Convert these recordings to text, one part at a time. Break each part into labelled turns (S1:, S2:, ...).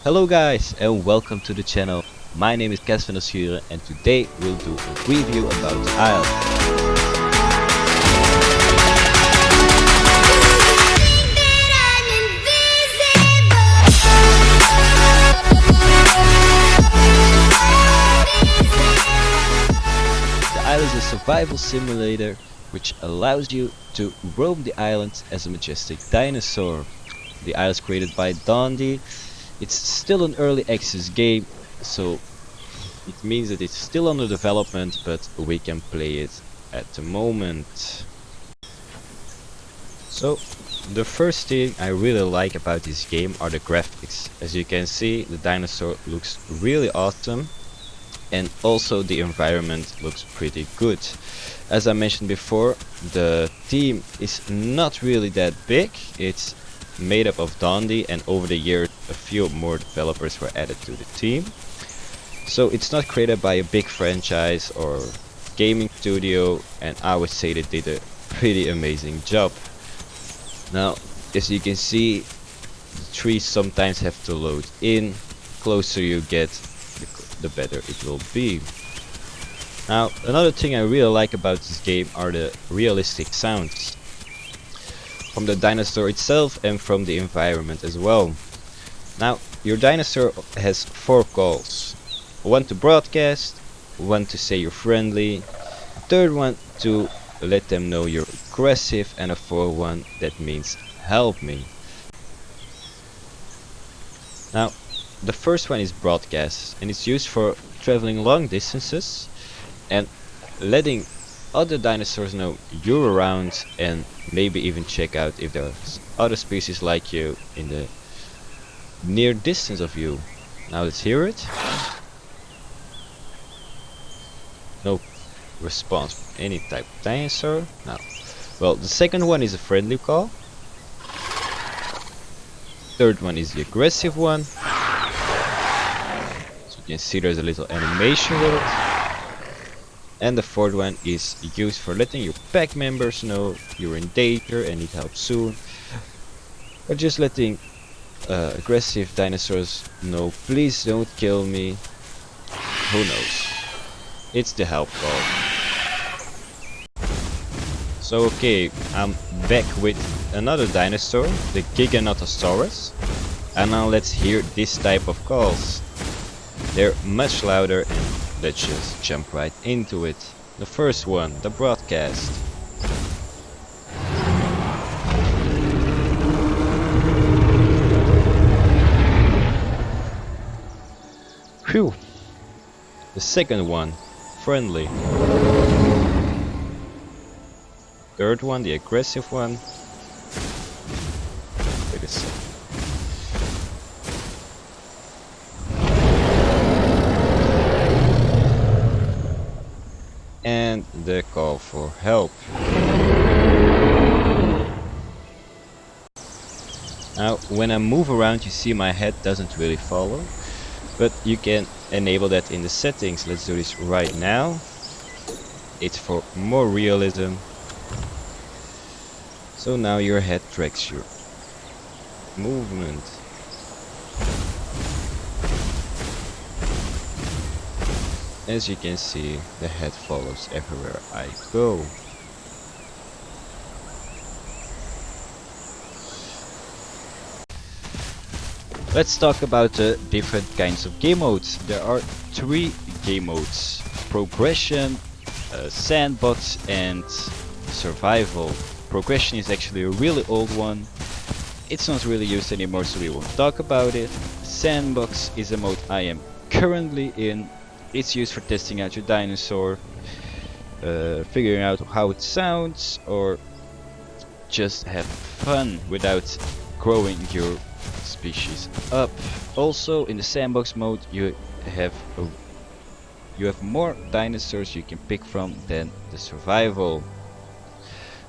S1: Hello guys and welcome to the channel. My name is Casvin and today we'll do a review about the Isle. The Isle is a survival simulator which allows you to roam the island as a majestic dinosaur. The Isle is created by Dondi. It's still an early access game, so it means that it's still under development, but we can play it at the moment. So the first thing I really like about this game are the graphics. As you can see, the dinosaur looks really awesome, and also the environment looks pretty good. As I mentioned before, the team is not really that big. It's made up of Dondi, and over the years a few more developers were added to the team. So it's not created by a big franchise or gaming studio, and I would say they did a pretty amazing job. Now, as you can see, the trees sometimes have to load in. Closer you get, the better it will be. Now, another thing I really like about this game are the realistic sounds from the dinosaur itself and from the environment as well. Now, your dinosaur has 4 calls. One to broadcast, one to say you're friendly, third one to let them know you're aggressive, and a fourth one that means help me. Now, the first one is broadcast, and it's used for traveling long distances and letting other dinosaurs know you're around, and maybe even check out if there's other species like you in the near distance of you. Now let's hear it. No response from any type of dinosaur. Now, well, the second one is a friendly call. Third one is the aggressive one. So you can see there's a little animation with it. And the fourth one is used for letting your pack members know you're in danger and need help soon, or just letting aggressive dinosaurs know, please don't kill me. Who knows? It's the help call. So okay, I'm back with another dinosaur, the Giganotosaurus, and now let's hear this type of calls. They're much louder, and let's just jump right into it. The first one, the broadcast. Phew. The second one, friendly. Third one, the aggressive one. Wait a second. And the call for help. Now, when I move around, you see my head doesn't really follow, but you can enable that in the settings. Let's do this right now. It's for more realism. So now your head tracks your movement. As you can see, the head follows everywhere I go. Let's talk about the different kinds of game modes. There are 3 game modes: progression, sandbox, and survival. Progression is actually a really old one. It's not really used anymore, so we won't talk about it. Sandbox is a mode I am currently in. It's used for testing out your dinosaur, figuring out how it sounds, or just have fun without growing your species up. Also, in the sandbox mode, you have more dinosaurs you can pick from than the survival.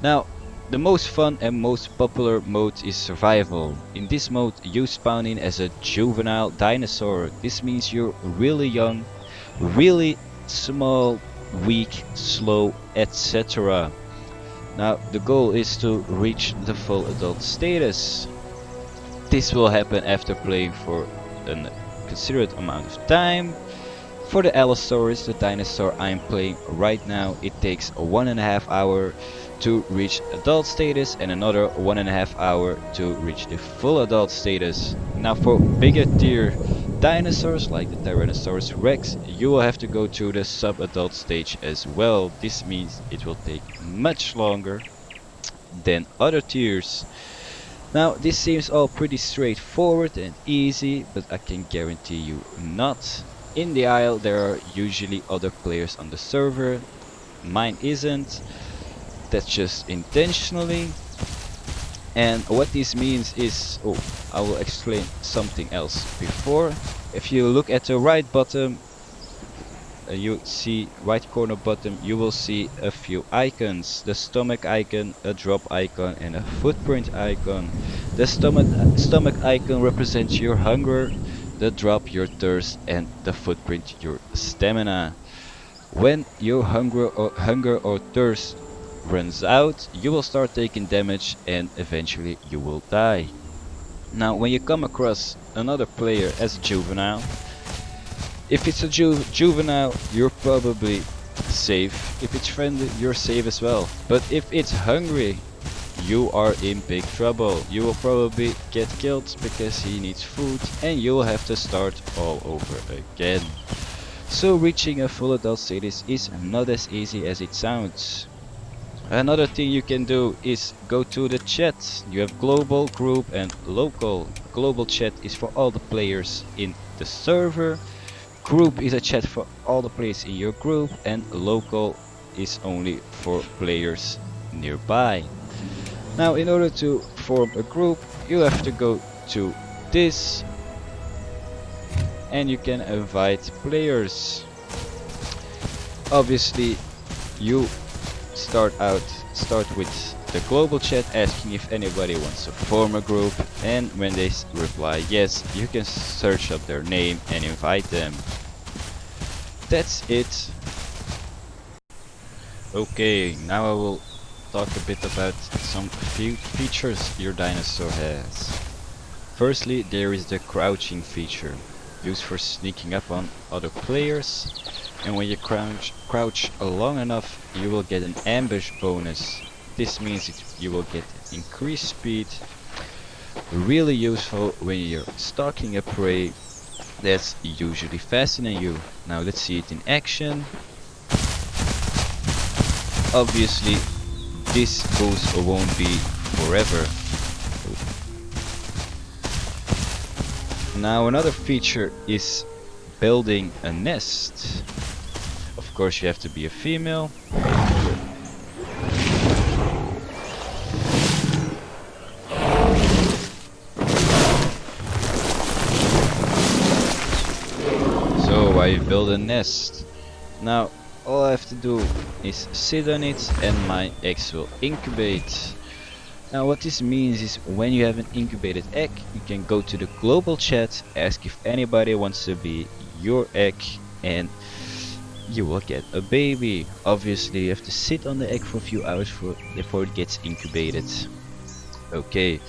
S1: Now, the most fun and most popular mode is survival. In this mode, you spawn in as a juvenile dinosaur. This means you're really young, really small, weak, slow, etc. Now, the goal is to reach the full adult status. This will happen after playing for a considerate amount of time. For the Allosaurus, the dinosaur I'm playing right now, it takes 1.5 hours to reach adult status and another 1.5 hours to reach the full adult status. Now for bigger tier dinosaurs like the Tyrannosaurus Rex, you will have to go through the sub-adult stage as well. This means it will take much longer than other tiers. Now this seems all pretty straightforward and easy, but I can guarantee you not. In the aisle there are usually other players on the server. Mine isn't. That's just intentionally. And what this means is, oh, I will explain something else before. If you look at the right bottom, you see right corner bottom, you will see a few icons: the stomach icon, a drop icon, and a footprint icon. The stomach icon represents your hunger, the drop your thirst, and the footprint your stamina. When your hunger or thirst runs out, you will start taking damage and eventually you will die. Now when you come across another player as a juvenile, if it's a juvenile, you're probably safe. If it's friendly, you're safe as well. But if it's hungry, you are in big trouble. You will probably get killed because he needs food and you will have to start all over again. So reaching a full adult status is not as easy as it sounds. Another thing you can do is go to the chat. You have global, group and local. Global chat is for all the players in the server. Group is a chat for all the players in your group, and local is only for players nearby. Now in order to form a group, you have to go to this and you can invite players. Obviously you start with the global chat asking if anybody wants to form a group, and when they reply yes, you can search up their name and invite them. That's it. Okay, now I will talk a bit about some features your dinosaur has. Firstly, there is the crouching feature, used for sneaking up on other players, and when you crouch long enough, you will get an ambush bonus. This means you will get increased speed, really useful when you're stalking a prey that's usually faster than you. Now let's see it in action. Obviously this boost won't be forever. Now another feature is building a nest. Of course you have to be a female. So I build a nest. Now all I have to do is sit on it and my eggs will incubate. Now what this means is when you have an incubated egg, you can go to the global chat, ask if anybody wants to be your egg, and you will get a baby. Obviously you have to sit on the egg for a few hours before it gets incubated. Okay.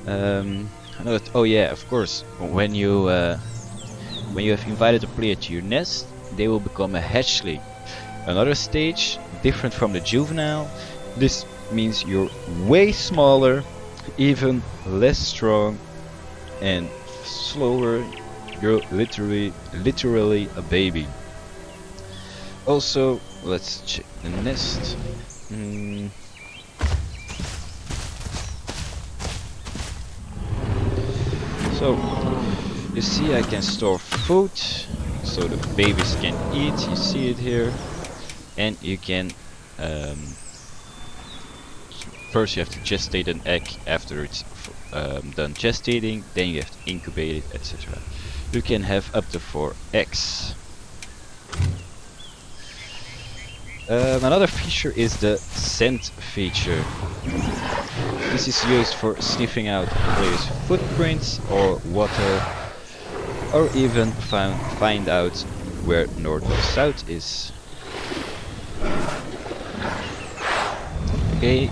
S1: Oh yeah, of course, when you have invited a player to your nest, they will become a hatchling. Another stage, different from the juvenile. This means you're way smaller, even less strong and slower. You're literally a baby. Also, let's check the nest. So you see I can store food so the babies can eat. You see it here. And you can first you have to gestate an egg. After it's done gestating, then you have to incubate it, etc. You can have up to 4 eggs. Another feature is the scent feature. This is used for sniffing out players' footprints or water, or even find out where north or south is. Okay,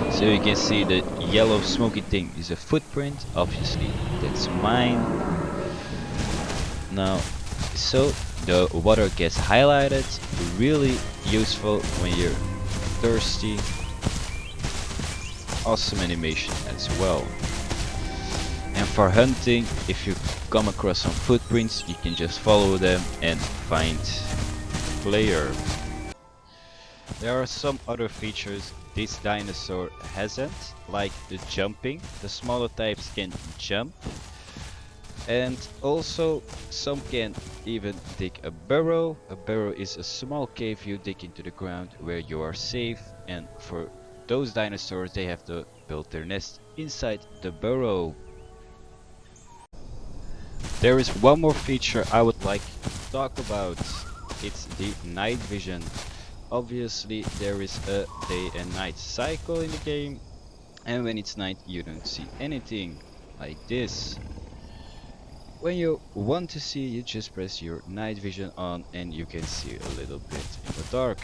S1: so you can see the yellow smoky thing is a footprint. Obviously that's mine. Now, so the water gets highlighted, really useful when you're thirsty. Awesome animation as well. And for hunting, if you come across some footprints, you can just follow them and find player. There are some other features this dinosaur hasn't, like the jumping. The smaller types can jump, and also some can even dig a burrow. A burrow is a small cave you dig into the ground where you are safe, and for those dinosaurs they have to build their nest inside the burrow. There is one more feature I would like to talk about. It's the night vision. Obviously there is a day and night cycle in the game, and when it's night you don't see anything like this. When you want to see, you just press your night vision on and you can see a little bit in the dark.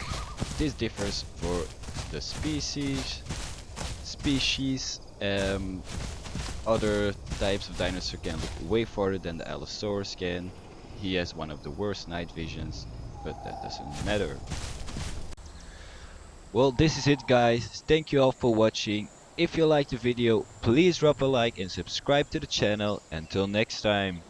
S1: This differs for the species. Other types of dinosaur can look way farther than the Allosaurus can. He has one of the worst night visions, but that doesn't matter. Well, this is it guys, thank you all for watching. If you liked the video, please drop a like and subscribe to the channel. Until next time.